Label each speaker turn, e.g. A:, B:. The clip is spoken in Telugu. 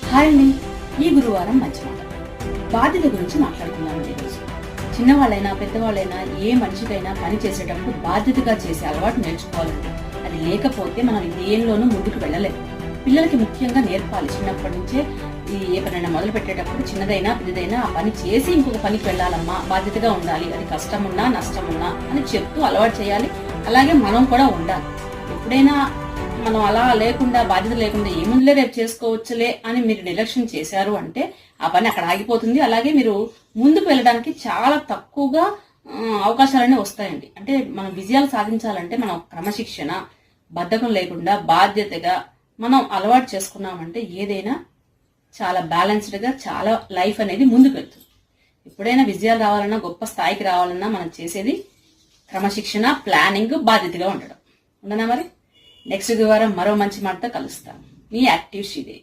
A: హాయ్ అండి. ఈ గురువారం మంచి మాట బాధ్యత గురించి మాట్లాడుకుందామండి. ఈరోజు చిన్నవాళ్ళైనా పెద్దవాళ్ళైనా ఏ మనిషికైనా పని చేసేటప్పుడు బాధ్యతగా చేసే అలవాటు నేర్చుకోవాలండి. అది లేకపోతే మనం దేనిలోనూ ముందుకు వెళ్ళలేము. పిల్లలకి ముఖ్యంగా నేర్పాలి చిన్నప్పటి నుంచే. ఏ పనైనా మొదలు పెట్టేటప్పుడు చిన్నదైనా పెద్దదైనా ఆ పని చేసి ఇంకొక పనికి వెళ్ళాలమ్మా, బాధ్యతగా ఉండాలి, అది కష్టమున్నా నష్టమున్నా అని చెప్తూ అలవాటు చేయాలి. అలాగే మనం కూడా ఉండాలి. ఎప్పుడైనా మనం అలా లేకుండా బాధ్యత లేకుండా ఏముందిలే రేపు చేసుకోవచ్చులే అని మీరు నిర్లక్ష్యం చేశారు అంటే ఆ పని అక్కడ ఆగిపోతుంది. అలాగే మీరు ముందుకు వెళ్ళడానికి చాలా తక్కువగా అవకాశాలన్నీ వస్తాయండి. అంటే మనం విజయాలు సాధించాలంటే మనం క్రమశిక్షణ, బద్ధకం లేకుండా బాధ్యతగా మనం అలవాటు చేసుకున్నామంటే ఏదైనా చాలా బ్యాలెన్స్డ్ గా చాలా లైఫ్ అనేది ముందుకు వెళ్తుంది. ఎప్పుడైనా విజయాలు రావాలన్నా గొప్ప స్థాయికి రావాలన్నా మనం చేసేది క్రమశిక్షణ, ప్లానింగ్, బాధ్యతగా ఉండడం. ఉండనా మరి? నెక్స్ట్ వారం మరో మంచి మాటతో కలుస్తాం. మీ యాక్టివ్ శ్రీదేవి.